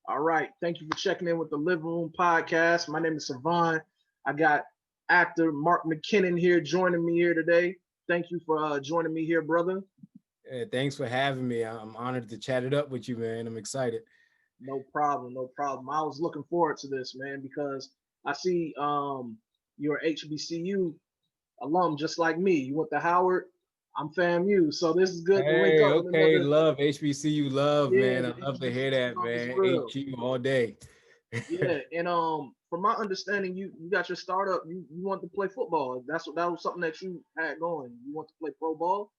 All right. Thank you for checking in with the Living Room Podcast. My name is Savon. I got actor Mark McKinnon here joining me here today. Thank you for joining me here, brother. Thanks for having me. I'm honored to chat it up with you, man. I'm excited. No problem. No problem. I was looking forward to this, man, because I see you're HBCU alum just like me. You went to Howard. I'm FAMU. So this is good to link Hey, up with okay, another. love HBCU love, Yeah, man. I the love to hear HBCU that, love is man. real. HU all day. Yeah, and from my understanding, you got your startup. You want to play football. That was something that you had going. You want to play pro ball.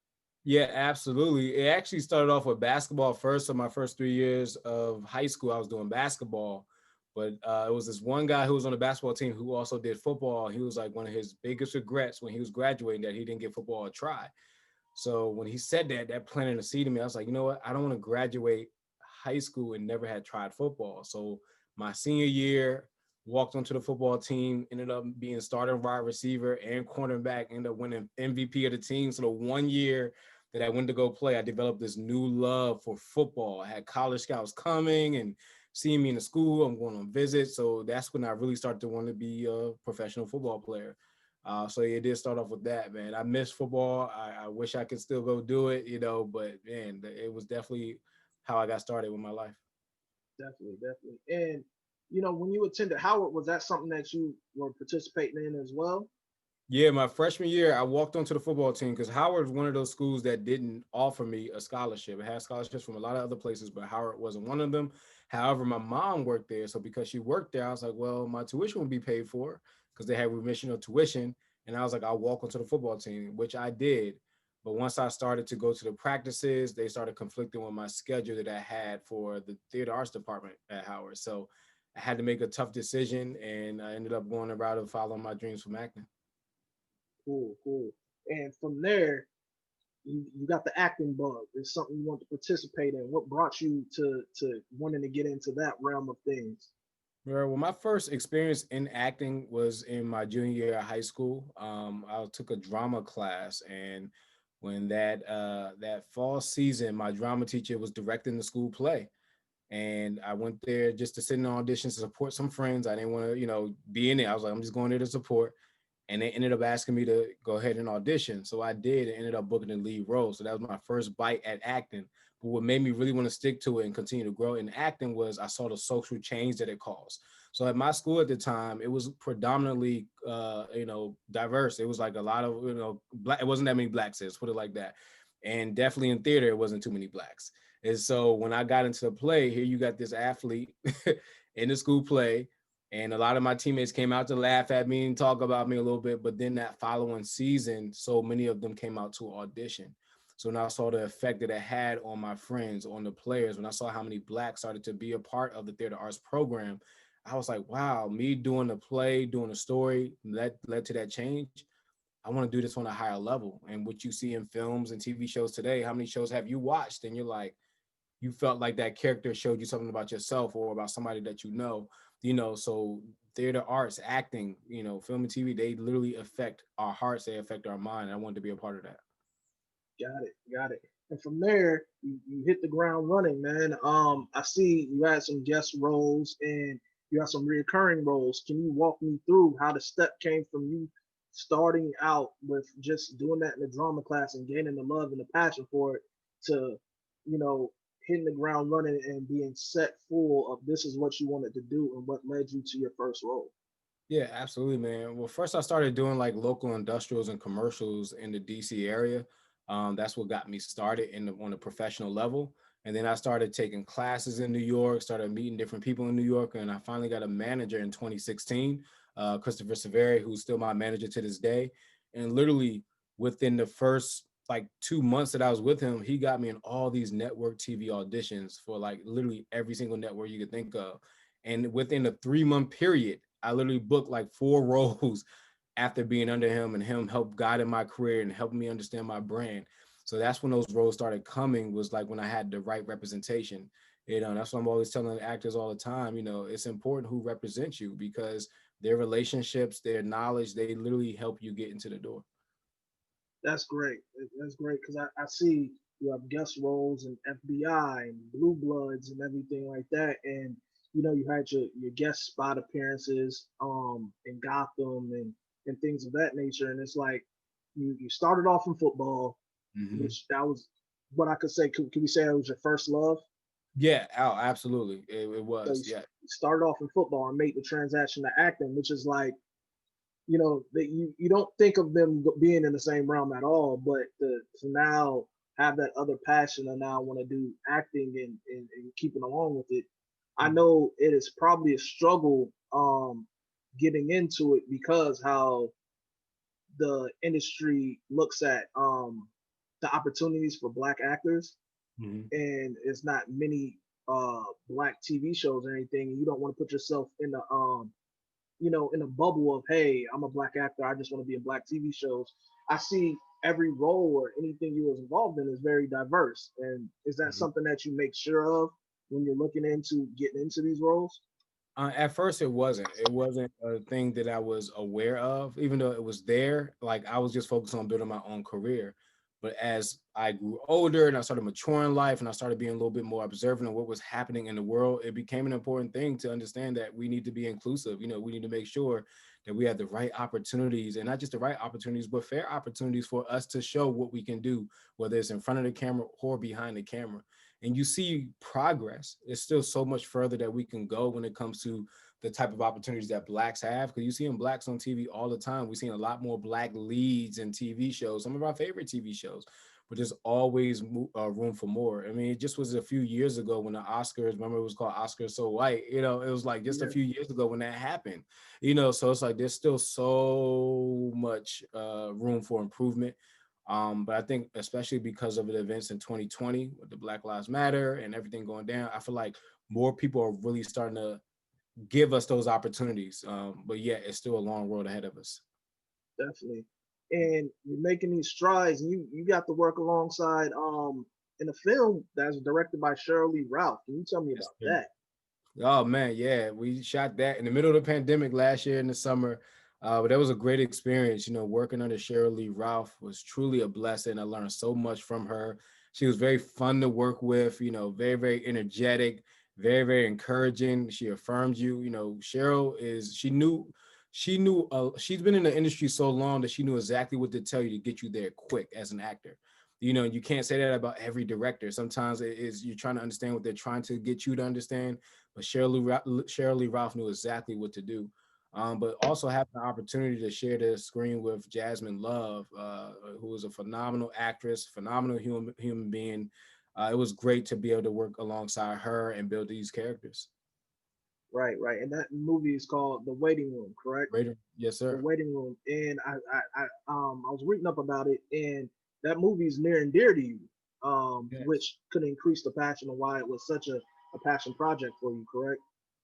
Yeah, absolutely. It actually started off with basketball first. So my first 3 years of high school, I was doing basketball. But it was this one guy who was on the basketball team who also did football. He was like one of his biggest regrets when he was graduating that he didn't get football a try. So when he said that, that planted a seed in me. I was like, you know what? I don't want to graduate high school and never had tried football. So my senior year, walked onto the football team, ended up being starting wide receiver and cornerback, ended up winning MVP of the team. So the 1 year that I went to go play, I developed this new love for football. I had college scouts coming and seeing me in the school. I'm going on visits. So that's when I really started to want to be a professional football player. So it did start off with that, man. I miss football. I wish I could still go do it, but man, it was definitely how I got started with my life. Definitely, definitely. And when you attended Howard, was that something that you were participating in as well? Yeah, my freshman year, I walked onto the football team because Howard was one of those schools that didn't offer me a scholarship. It had scholarships from a lot of other places, but Howard wasn't one of them. However, my mom worked there. So because she worked there, I was like, well, my tuition would be paid for because they had remission of tuition. And I was like, I'll walk onto the football team, which I did. But once I started to go to the practices, they started conflicting with my schedule that I had for the theater arts department at Howard. So I had to make a tough decision, and I ended up going the route of following my dreams from acting. Cool, cool. And from there, you got the acting bug. It's something you want to participate in. What brought you to wanting to get into that realm of things? Well, my first experience in acting was in my junior year of high school. I took a drama class, and when that fall season, my drama teacher was directing the school play, and I went there just to sit in auditions to support some friends. I didn't want to, be in it. I was like, I'm just going there to support. And they ended up asking me to go ahead and audition. So I did and ended up booking the lead role. So that was my first bite at acting. But what made me really want to stick to it and continue to grow in acting was I saw the social change that it caused. So at my school at the time, it was predominantly, diverse. It was like a lot of, black. It wasn't that many blacks. Let's put it like that. And definitely in theater, it wasn't too many blacks. And so when I got into the play, here you got this athlete in the school play, and a lot of my teammates came out to laugh at me and talk about me a little bit. But then that following season, so many of them came out to audition. So when I saw the effect that it had on my friends, on the players, when I saw how many blacks started to be a part of the theater arts program, I was like, wow, me doing the play, doing the story led to that change. I want to do this on a higher level. And what you see in films and TV shows today, how many shows have you watched? And you're like, you felt like that character showed you something about yourself or about somebody that so theater arts, acting, film and TV, they literally affect our hearts, they affect our mind. I wanted to be a part of that. Got it, got it. And from there, you hit the ground running, man. I see you had some guest roles and you have some reoccurring roles. Can you walk me through how the step came from you starting out with just doing that in the drama class and gaining the love and the passion for it to, you know, hitting the ground running and being set full of this is what you wanted to do and what led you to your first role? Yeah, absolutely, man. Well, first I started doing like local industrials and commercials in the DC area. That's what got me started on a professional level. And then I started taking classes in New York, started meeting different people in New York, and I finally got a manager in 2016, Christopher Severi, who's still my manager to this day. And literally within the first like 2 months that I was with him, he got me in all these network TV auditions for like literally every single network you could think of. And within a 3 month period, I literally booked like 4 roles after being under him, and him helped guide in my career and helping me understand my brand. So that's when those roles started coming, was like when I had the right representation. That's what I'm always telling actors all the time. It's important who represents you because their relationships, their knowledge, they literally help you get into the door. That's great. That's great because I see you have guest roles in FBI and Blue Bloods and everything like that. And you had your guest spot appearances in Gotham and things of that nature. And it's like you started off in football, Hmm. which that was what I could say. Could we say it was your first love? Yeah, oh, absolutely. It So you was. Yeah. started off in football and made the transaction to acting, which is like, that you don't think of them being in the same realm at all, but to now have that other passion and now want to do acting and keeping along with it. I Mhm. know it is probably a struggle getting into it because how the industry looks at the opportunities for black actors, Mhm. and it's not many black TV shows or anything, and you don't want to put yourself in the in a bubble of, hey, I'm a black actor, I just want to be in black TV shows. I see every role or anything you was involved in is very diverse. And is that Mhm. something that you make sure of when you're looking into getting into these roles? At first, it wasn't. It wasn't a thing that I was aware of, even though it was there. Like I was just focused on building my own career. But as I grew older and I started maturing in life and I started being a little bit more observant of what was happening in the world, it became an important thing to understand that we need to be inclusive. We need to make sure that we have the right opportunities, and not just the right opportunities, but fair opportunities for us to show what we can do, whether it's in front of the camera or behind the camera. And you see progress. It's still so much further that we can go when it comes to the type of opportunities that blacks have, because you see blacks on TV all the time. We're seeing a lot more black leads in TV shows, some of our favorite TV shows, but there's always room for more. I mean, it just was a few years ago when the Oscars, remember, it was called Oscars So White, it was like just a Yeah, few years ago when that happened, so it's like there's still so much room for improvement. But I think especially because of the events in 2020 with the Black Lives Matter and everything going down, I feel like more people are really starting to give us those opportunities. But yeah, it's still a long road ahead of us. definitely. And you're making these strides, and you got to work alongside in a film that's directed by Shirley Ralph. Can you tell me Yes, about sir. that? Oh man, yeah, we shot that in the middle of the pandemic last year in the summer. But that was a great experience. Working under Cheryl Lee Ralph was truly a blessing. I learned so much from her. She was very fun to work with. Very very energetic, very very encouraging. She affirmed you. Cheryl is she knew she's been in the industry so long that she knew exactly what to tell you to get you there quick as an actor. And you can't say that about every director. Sometimes it is you're trying to understand what they're trying to get you to understand, but Cheryl Lee Ralph knew exactly what to do. But also having the opportunity to share the screen with Jasmine Love, who is a phenomenal actress, phenomenal human being. It was great to be able to work alongside her and build these characters. Right, right. And that movie is called The Waiting Room, correct? Great, yes, The sir. Waiting Room. And I was reading up about it, and that movie is near and dear to you, Yes. which could increase the passion of why it was such a passion project for you, correct?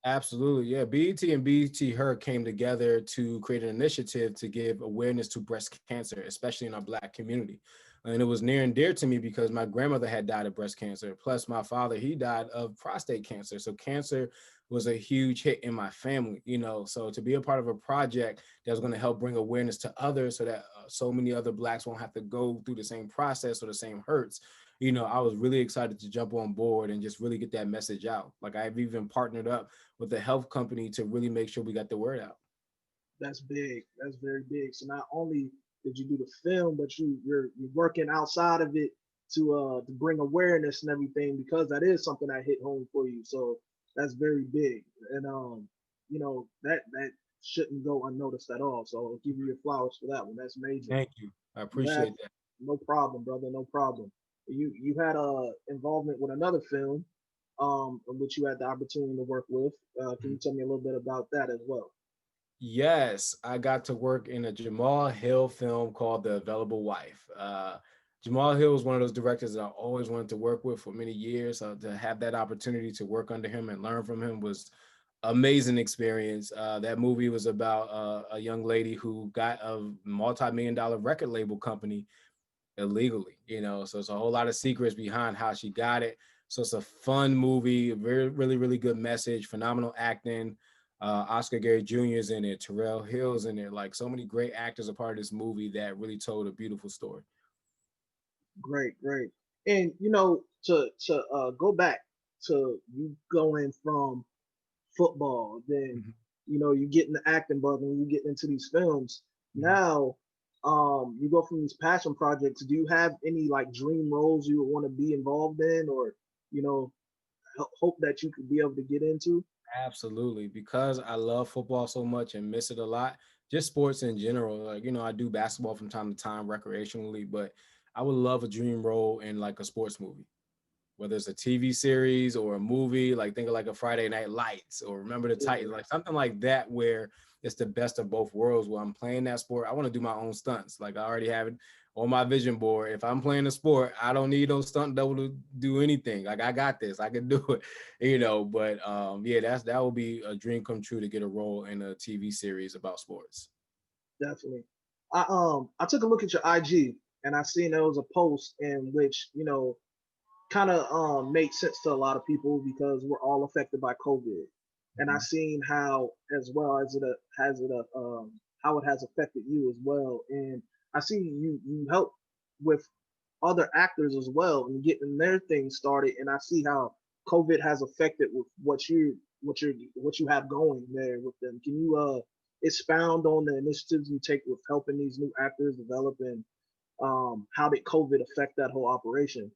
Absolutely. Yeah. BET and BET Her came together to create an initiative to give awareness to breast cancer, especially in our Black community. And it was near and dear to me because my grandmother had died of breast cancer. Plus, my father, he died of prostate cancer. So, cancer was a huge hit in my family. So, to be a part of a project that was going to help bring awareness to others so that so many other Blacks won't have to go through the same process or the same hurts. I was really excited to jump on board and just really get that message out. Like, I've even partnered up with the health company to really make sure we got the word out. That's big. That's very big. So not only did you do the film, but you're working outside of it to bring awareness and everything, because that is something that hit home for you. So that's very big. And that shouldn't go unnoticed at all. So I'll give you your flowers for that one. That's major. Thank you. I You had appreciate that. no problem, brother, no problem. You had involvement with another film in which you had the opportunity to work with. Can you Mhm. tell me a little bit about that as well? Yes, I got to work in a Jamal Hill film called The Available Wife. Jamal Hill was one of those directors that I always wanted to work with for many years. To have that opportunity to work under him and learn from him was amazing experience. That movie was about a young lady who got a multi-million dollar record label company illegally, so it's a whole lot of secrets behind how she got it. So it's a fun movie, a very really really good message, phenomenal acting. Oscar Gary Jr. is in it, Terrell Hill's in it, like so many great actors are part of this movie that really told a beautiful story. Great, great. And to go back to you going from football, then Mhm. you get in the acting bug and you get into these films. Mhm. Now, you go from these passion projects. Do you have any like dream roles you would want to be involved in, or you know, hope that you could be able to get into? Absolutely, because I love football so much and miss it a lot. Just sports in general, like I do basketball from time to time recreationally, but I would love a dream role in like a sports movie, whether it's a TV series or a movie, like think of like a Friday Night Lights or Remember the Titans, Yeah, like something like that where it's the best of both worlds. Where I'm playing that sport, I want to do my own stunts. Like I already have it on my vision board. If I'm playing a sport, I don't need no stunt double to do anything. Like I got this, I can do it, But yeah, that would be a dream come true to get a role in a TV series about sports. definitely. I took a look at your IG and I seen there was a post in which kind of made sense to a lot of people because we're all affected by COVID, and I Mhm. seen how as well as how it has affected you as well, and I see you help with other actors as well and getting their things started, and I see how COVID has affected with what you have going there with them. Can you expound on the initiatives you take with helping these new actors develop and how did COVID affect that whole operation?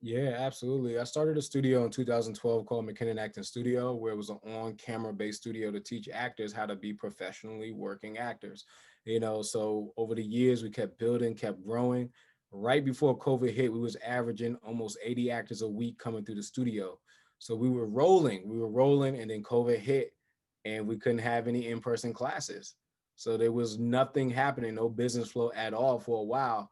Yeah, absolutely. I started a studio in 2012 called McKinnon Acting Studio, where it was an on-camera based studio to teach actors how to be professionally working actors. So over the years we kept building, kept growing. Right before COVID hit, we was averaging almost 80 actors a week coming through the studio. So we were rolling, and then COVID hit, and we couldn't have any in-person classes. So there was nothing happening, no business flow at all for a while,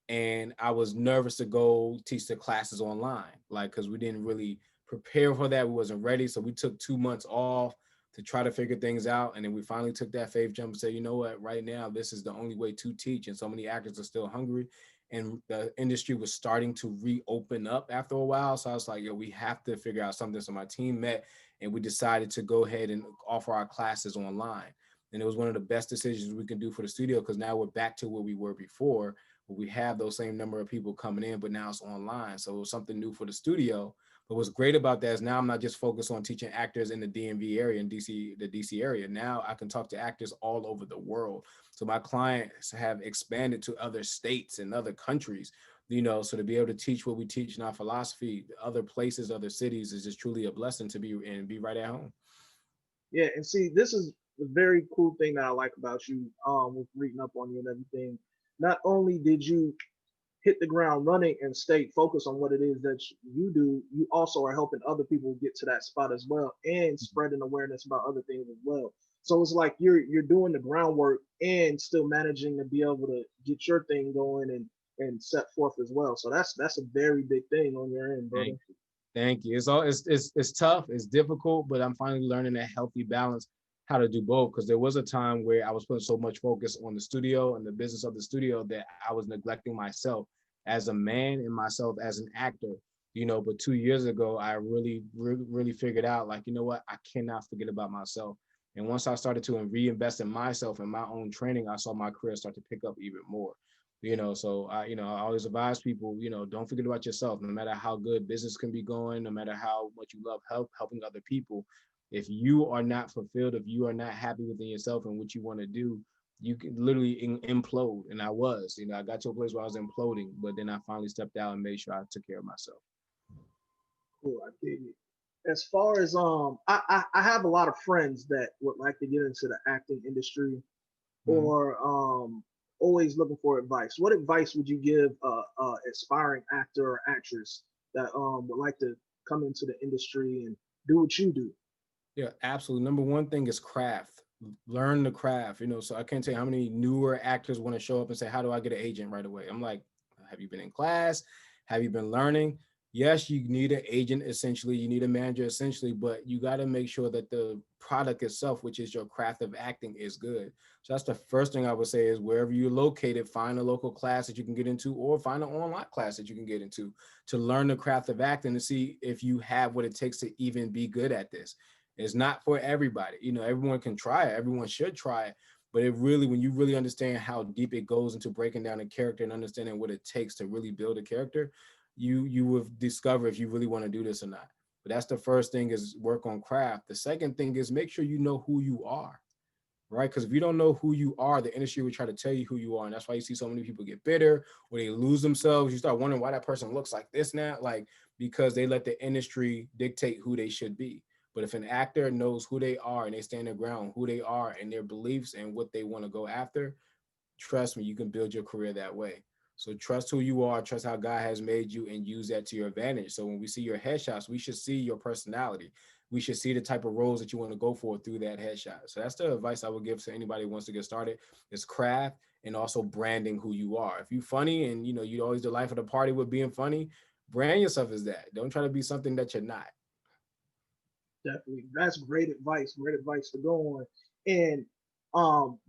and I was nervous to go teach the classes online, like because we didn't really prepare for that. We wasn't ready, so we took 2 months off to try to figure things out, and then we finally took that faith jump and said, you know what, right now this is the only way to teach, and so many actors are still hungry, and the industry was starting to reopen up after a while. So I was like, yo, we have to figure out something. So my team met, and we decided to go ahead and offer our classes online. And it was one of the best decisions we can do for the studio because now we're back to where we were before, we have those same number of people coming in, but now it's online. So it was something new for the studio. But what's great about that is now I'm not just focused on teaching actors in the DMV area, in DC, the DC area. Now I can talk to actors all over the world. So my clients have expanded to other states and other countries, so to be able to teach what we teach in our philosophy, other places, other cities is just truly a blessing to be and be right at home. Yeah, and see, this is the very cool thing that I like about you, with reading up on you and everything. Not only did you hit the ground running and stay focused on what it is that you do, you also are helping other people get to that spot as well and spreading awareness about other things as well. So it's like you're doing the groundwork and still managing to be able to get your thing going and set forth as well. So that's a very big thing on your end, brother. Thank you. Thank you. It's tough, it's difficult, but I'm finally learning a healthy balance how to do both. Because there was a time where I was putting so much focus on the studio and the business of the studio that I was neglecting myself as a man and myself as an actor. But 2 years ago, I really figured out, like, you know what, I cannot forget about myself. And once I started to reinvest in myself and my own training, I saw my career start to pick up even more. So I always advise people, don't forget about yourself. No matter how good business can be going, no matter how much you love helping other people, if you are not fulfilled, if you are not happy within yourself and what you want to do, you can literally implode. And I was, I got to a place where I was imploding, but then I finally stepped out and made sure I took care of myself. Cool, I dig it. As far as I have a lot of friends that would like to get into the acting industry Mhm. or always looking for advice. What advice would you give aspiring actor or actress that would like to come into the industry and do what you do? Yeah, absolutely. Number one thing is craft. Learn the craft. So I can't tell you how many newer actors want to show up and say, "How do I get an agent right away?" I'm like, "Have you been in class? Have you been learning?" Yes, you need an agent essentially, you need a manager essentially, but you got to make sure that the product itself, which is your craft of acting, is good. So that's the first thing I would say is wherever you're located, find a local class that you can get into or find an online class that you can get into to learn the craft of acting to see if you have what it takes to even be good at this. It's not for everybody. Everyone can try it. Everyone should try it. But when you really understand how deep it goes into breaking down a character and understanding what it takes to really build a character, you will discover if you really want to do this or not. But that's the first thing, is work on craft. The second thing is make sure you know who you are, right? Because if you don't know who you are, the industry will try to tell you who you are. And that's why you see so many people get bitter or they lose themselves. You start wondering why that person looks like this now, like because they let the industry dictate who they should be. But if an actor knows who they are and they stand their ground, who they are and their beliefs and what they want to go after, trust me, you can build your career that way. So trust who you are, trust how God has made you, and use that to your advantage. So when we see your headshots, we should see your personality. We should see the type of roles that you want to go for through that headshot. So that's the advice I would give to anybody who wants to get started: is craft and also branding who you are. If you're funny and you always the life of the party with being funny, brand yourself as that. Don't try to be something that you're not. Definitely. That's great advice. Great advice to go on. And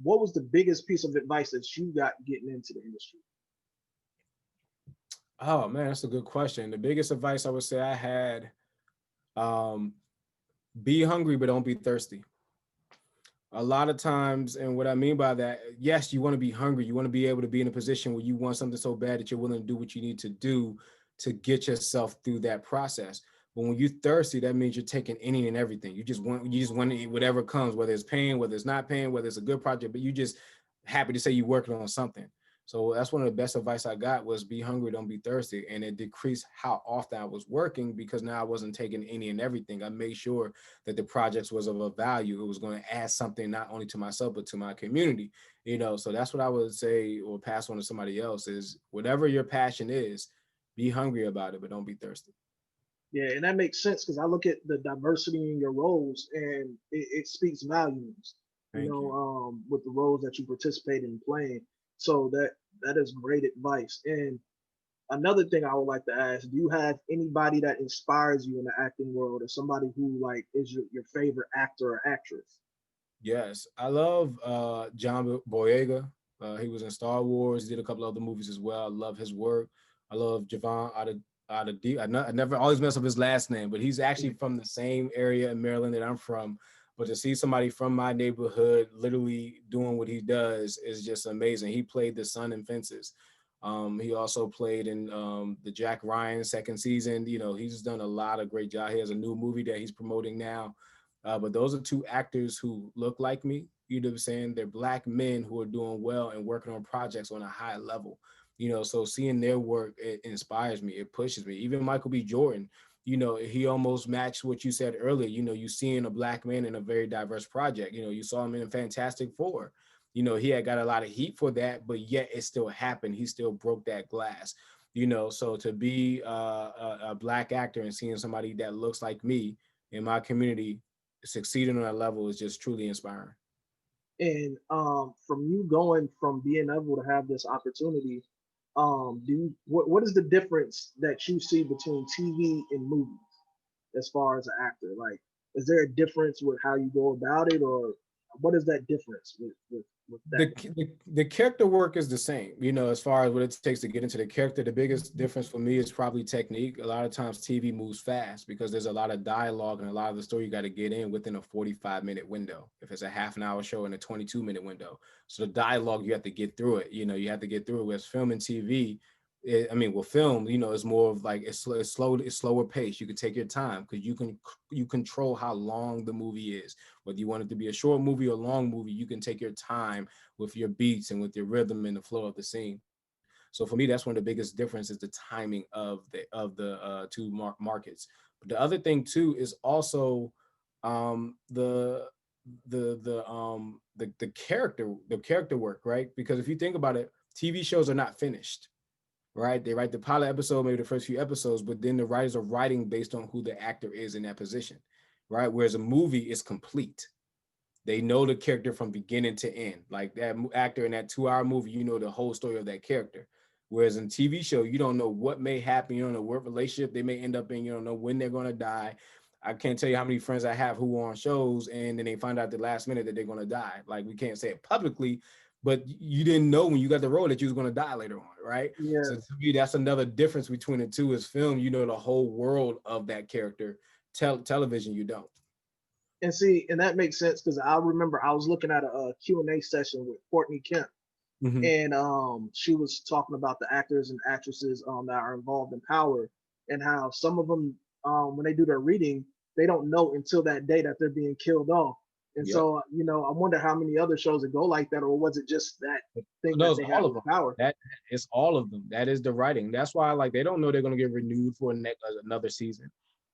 what was the biggest piece of advice that you got getting into the industry? Oh man, that's a good question. The biggest advice I would say I had, um, be hungry, but don't be thirsty. A lot of times, and what I mean by that, yes, you want to be hungry. You want to be able to be in a position where you want something so bad that you're willing to do what you need to do to get yourself through that process. But when you're thirsty, that means you're taking any and everything. You just want to eat whatever comes, whether it's pain, whether it's not pain, whether it's a good project, but you just happy to say you're working on something. So that's one of the best advice I got was be hungry, don't be thirsty. And it decreased how often I was working because now I wasn't taking any and everything. I made sure that the projects was of a value. It was going to add something not only to myself, but to my community. So that's what I would say or pass on to somebody else is whatever your passion is, be hungry about it, but don't be thirsty. Yeah, and that makes sense because I look at the diversity in your roles and it speaks volumes, Thank you. with the roles that you participate in playing. So that is great advice. And another thing I would like to ask, do you have anybody that inspires you in the acting world or somebody who like is your favorite actor or actress? Yes, I love John Boyega. He was in Star Wars. He did a couple other movies as well. I love his work. I love Javon Adadi. I never always mess up his last name, but he's actually from the same area in Maryland that I'm from. But to see somebody from my neighborhood literally doing what he does is just amazing. He played the son in Fences. He also played in the Jack Ryan second season. He's done a lot of great job. He has a new movie that he's promoting now. But those are two actors who look like me. You know what I'm saying? They're Black men who are doing well and working on projects on a high level. So seeing their work, it inspires me. It pushes me. Even Michael B. Jordan, he almost matched what you said earlier. You seeing a Black man in a very diverse project. You saw him in Fantastic Four. He had got a lot of heat for that, but yet it still happened. He still broke that glass. So to be a Black actor and seeing somebody that looks like me in my community succeeding on that level is just truly inspiring. And from you going from being able to have this opportunity, what is the difference that you see between TV and movies as far as an actor? Like, is there a difference with how you go about it, or what is that difference with that? The character work is the same, as far as what it takes to get into the character. The biggest difference for me is probably technique. A lot of times TV moves fast because there's a lot of dialogue and a lot of the story you got to get in within a 45-minute window. If it's a half an hour show in a 22-minute window. So the dialogue, you have to get through it. You have to get through it. Whereas film and TV, with film, it's more of like it's slower pace. You can take your time because you control how long the movie is. Whether you want it to be a short movie or a long movie, you can take your time with your beats and with your rhythm and the flow of the scene. So for me, that's one of the biggest differences: the timing of the two markets. But the other thing too is also the character work, right? Because if you think about it, TV shows are not finished, right? They write the pilot episode, maybe the first few episodes, but then the writers are writing based on who the actor is in that position, right? Whereas a movie is complete. They know the character from beginning to end. Like that actor in that 2-hour movie, you know the whole story of that character. Whereas in TV show, you don't know what may happen. You don't know what relationship they may end up in. You don't know when they're going to die. I can't tell you how many friends I have who are on shows and then they find out at the last minute that they're going to die. Like we can't say it publicly, but you didn't know when you got the role that you was going to die later on, right? So to Yes. me, that's another difference between the two. Is film, you know the whole world of that character. Television, you don't. And see, and that makes sense because I remember I was looking at a Q&A session with Courtney Kemp, Mm-hmm. and she was talking about the actors and actresses that are involved in Power and how some of them when they do their reading, they don't know until that day that they're being killed off. And Yep. so, I wonder how many other shows that go like that, or was it just that thing that Those they all have of with them. power? That it's all of them. That is the writing. That's why like they don't know they're gonna get renewed for another season,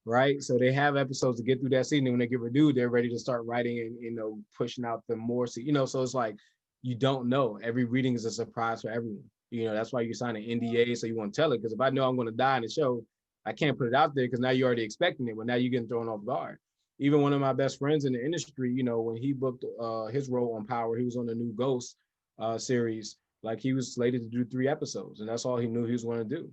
right? So they have episodes to get through that season. And when they get renewed, they're ready to start writing and pushing out the more. So it's like you don't know. Every reading is a surprise for everyone. That's why you sign an NDA, so you want to tell it. Because if I know I'm going to die in the show, I can't put it out there because now you're already expecting it. But now you're getting thrown off guard. Even one of my best friends in the industry, when he booked his role on Power, he was on the new Ghost series. Like he was slated to do 3 episodes, and that's all he knew he was going to do.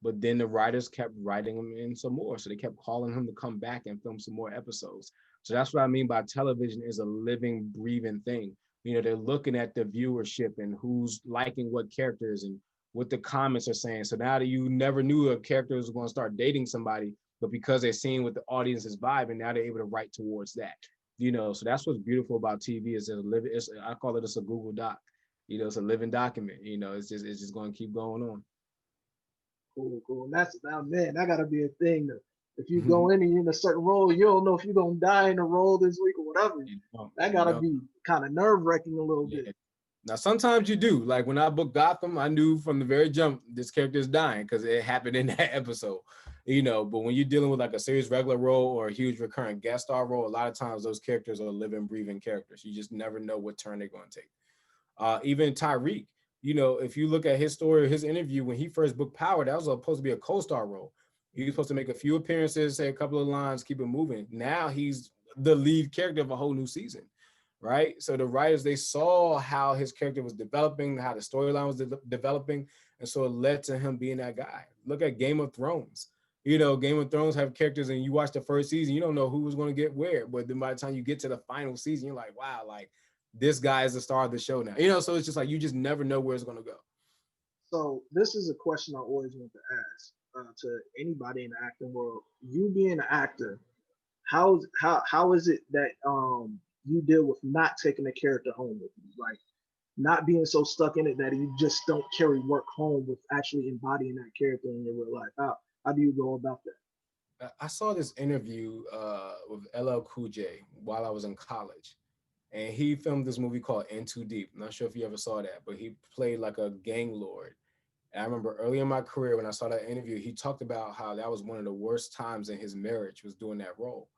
But then the writers kept writing him in some more, so they kept calling him to come back and film some more episodes. So that's what I mean by television is a living, breathing thing. They're looking at the viewership and who's liking what characters and what the comments are saying. So now that you never knew a character was going to start dating somebody, but because they're seeing what the audience is vibing, now they're able to write towards that. So that's what's beautiful about TV is I call it a Google Doc. It's a living document. It's just going to keep going on. Cool, cool. And that's now, man, that gotta be a thing. That if you go in a certain role, you don't know if you're gonna die in a role this week or whatever. That gotta be kind of nerve wracking a little bit. Now, sometimes you do. Like when I booked Gotham, I knew from the very jump this character is dying because it happened in that episode. But when you're dealing with like a serious regular role or a huge recurrent guest star role, a lot of times those characters are living, breathing characters. You just never know what turn they're going to take. Even Tyreek, if you look at his story, his interview when he first booked Power, that was supposed to be a co-star role. He was supposed to make a few appearances, say a couple of lines, keep it moving. Now he's the lead character of a whole new season, right? So the writers, they saw how his character was developing, how the storyline was developing, and so it led to him being that guy. Look at Game of Thrones. Game of Thrones have characters, and you watch the first season, you don't know who was going to get where, but then by the time you get to the final season, you're like, wow, like this guy is the star of the show now. So it's just like you just never know where it's going to go. So this is a question I always want to ask to anybody in the acting world. You being an actor, how is it that you deal with not taking the character home with you, like not being so stuck in it that you just don't carry work home with actually embodying that character in your real life? How do you go about that? I saw this interview with LL Cool J while I was in college. And he filmed this movie called In Too Deep. I'm not sure if you ever saw that, but he played like a gang lord. And I remember early in my career when I saw that interview, he talked about how that was one of the worst times in his marriage was doing that role.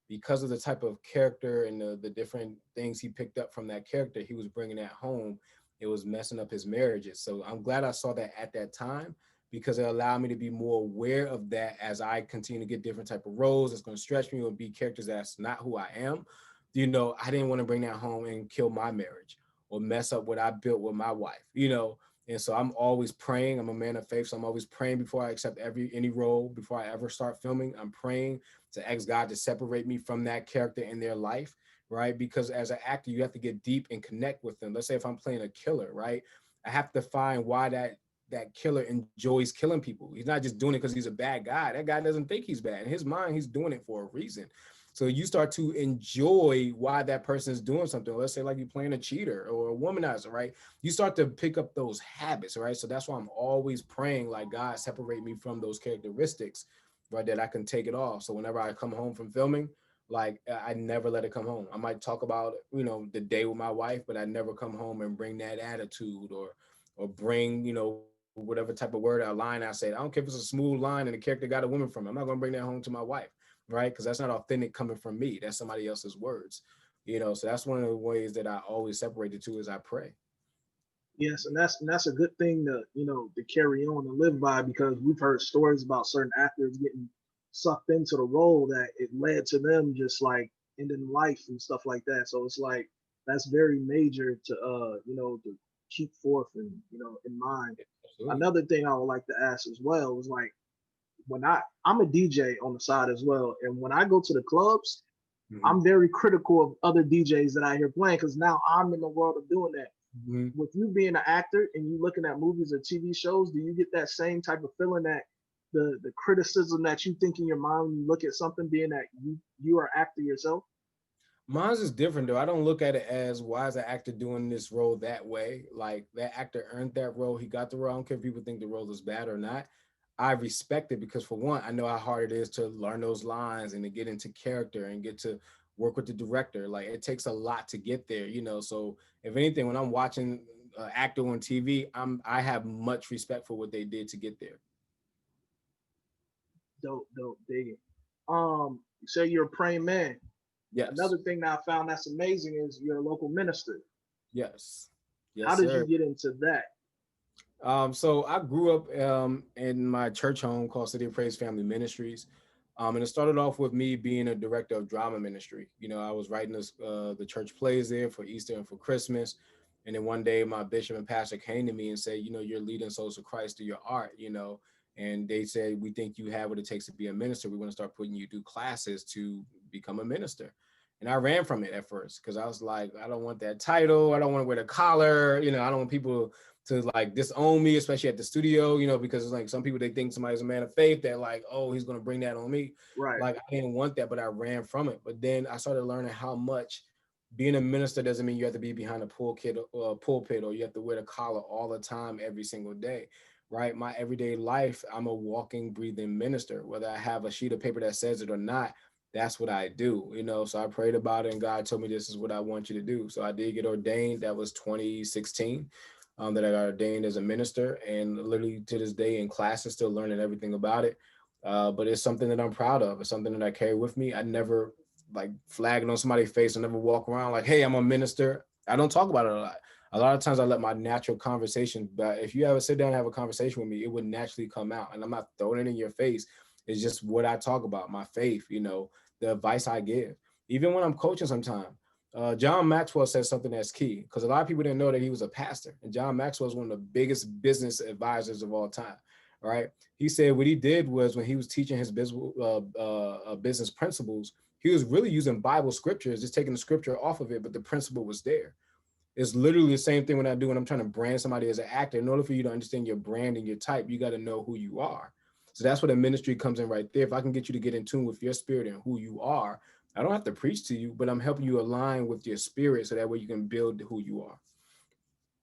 Because of the type of character and the different things he picked up from that character, he was bringing that home. It was messing up his marriages. So I'm glad I saw that at that time because it allowed me to be more aware of that as I continue to get different type of roles. It's going to stretch me or be characters that's not who I am. I didn't want to bring that home and kill my marriage or mess up what I built with my wife, And so I'm always praying. I'm a man of faith. So I'm always praying before I accept any role, before I ever start filming. I'm praying to ask God to separate me from that character in their life, right? Because as an actor, you have to get deep and connect with them. Let's say if I'm playing a killer, right? I have to find why that killer enjoys killing people. He's not just doing it because he's a bad guy. That guy doesn't think he's bad. In his mind, he's doing it for a reason. So you start to enjoy why that person is doing something. Let's say like you're playing a cheater or a womanizer, right? You start to pick up those habits, right? So that's why I'm always praying like God separate me from those characteristics, right? That I can take it off. So whenever I come home from filming, like I never let it come home. I might talk about, the day with my wife, but I never come home and bring that attitude or bring, whatever type of word or line I say. I don't care if it's a smooth line and the character got a woman from it. I'm not going to bring that home to my wife, right? Because that's not authentic coming from me. That's somebody else's words, So that's one of the ways that I always separate the two is I pray. Yes, and that's a good thing to to carry on and live by because we've heard stories about certain actors getting sucked into the role that it led to them just like ending life and stuff like that. So it's like that's very major to to keep forth and in mind. Absolutely. Another thing I would like to ask as well was like when I'm a DJ on the side as well, and when I go to the clubs, I'm very critical of other DJs that I hear playing because now I'm in the world of doing that. With you being an actor and you looking at movies or TV shows, do you get that same type of feeling that the criticism that you think in your mind when you look at something, being that you are an actor yourself? Mine's is different though. I don't look at it as why is the actor doing this role that way. Like that actor earned that role. He got the role. I don't care if people think the role is bad or not. I respect it because, for one, I know how hard it is to learn those lines and to get into character and get to work with the director. Like, it takes a lot to get there, you know. So if anything, when I'm watching actor on TV, I have much respect for what they did to get there. Dope, digging. You say you're a praying man. Yes, Another thing that I found that's amazing is you're a local minister. yes, How yes, did you sir. get into that? So I grew up in my church home called City of Praise Family Ministries. And it started off with me being a director of drama ministry. You know, I was writing the church plays there for Easter and for Christmas. And then one day my bishop and pastor came to me and said, you know, you're leading souls to Christ through your art, you know. And they said, we think you have what it takes to be a minister. We want to start putting you through classes to become a minister. And I ran from it at first because I was like, I don't want that title. I don't want to wear the collar. You know, I don't want people to like disown me, especially at the studio, you know, because it's like some people, they think somebody's a man of faith, that like, oh, he's going to bring that on me. Right. Like, I didn't want that, but I ran from it. But then I started learning how much being a minister doesn't mean you have to be behind a pulpit or you have to wear the collar all the time, every single day. Right. My everyday life, I'm a walking, breathing minister, whether I have a sheet of paper that says it or not. That's what I do, you know. So I prayed about it and God told me this is what I want you to do. So I did get ordained. That was 2016. That I got ordained as a minister, and literally to this day in classes, still learning everything about it. But it's something that I'm proud of. It's something that I carry with me. I never like flagging on somebody's face. I never walk around like, hey, I'm a minister. I don't talk about it a lot. A lot of times I let my natural conversation, but if you ever sit down and have a conversation with me, it would naturally come out. And I'm not throwing it in your face. It's just what I talk about, my faith, you know, the advice I give. Even when I'm coaching sometimes, John Maxwell says something that's key because a lot of people didn't know that he was a pastor. And John Maxwell is one of the biggest business advisors of all time, right? He said what he did was when he was teaching his business principles, he was really using Bible scriptures, just taking the scripture off of it, but the principle was there. It's literally the same thing when I do when I'm trying to brand somebody as an actor. In order for you to understand your brand and your type, you got to know who you are. So that's where the ministry comes in right there. If I can get you to get in tune with your spirit and who you are, I don't have to preach to you, but I'm helping you align with your spirit so that way you can build who you are.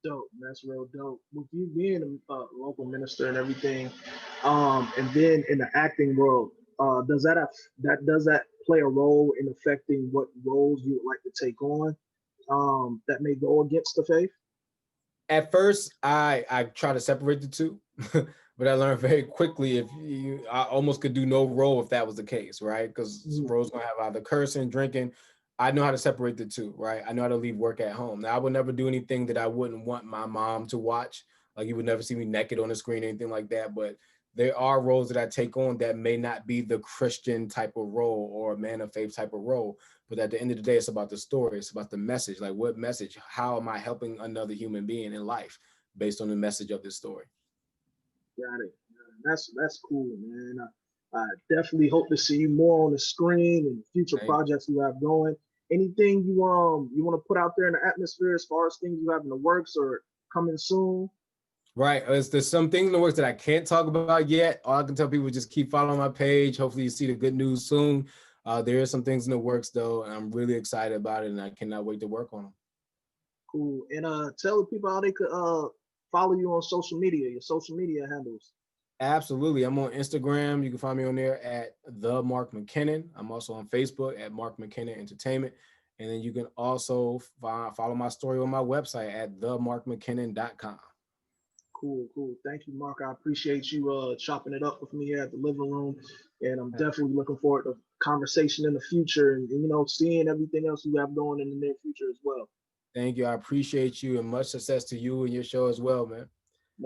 Dope. That's real dope. With you being a local minister and everything, and then in the acting world, does that play a role in affecting what roles you would like to take on, that may go against the faith? At first, I try to separate the two, but I learned very quickly I almost could do no role if that was the case, right? Because some roles gonna have either cursing, drinking. I know how to separate the two, right? I know how to leave work at home. Now, I would never do anything that I wouldn't want my mom to watch. Like, you would never see me naked on the screen, anything like that. But there are roles that I take on that may not be the Christian type of role or a man of faith type of role. But at the end of the day, it's about the story. It's about the message. Like, what message? How am I helping another human being in life based on the message of this story? Got it. That's cool, man. I definitely hope to see you more on the screen and future Thank you. projects you have going. Anything you want to put out there in the atmosphere as far as things you have in the works or coming soon? Right. There's some things in the works that I can't talk about yet. All I can tell people is just keep following my page. Hopefully you see the good news soon. There are some things in the works though, and I'm really excited about it, and I cannot wait to work on them. Cool. And tell the people how they could follow you on social media, your social media handles. Absolutely. I'm on Instagram. You can find me on there at the Mark McKinnon. I'm also on Facebook at Mark McKinnon Entertainment. And then you can also follow my story on my website at themarkmckinnon.com. Cool. Thank you, Mark. I appreciate you chopping it up with me here at the living room. And I'm definitely looking forward to conversation in the future and you know, seeing everything else you have going in the near future as well. Thank you. I appreciate you and much success to you and your show as well, man.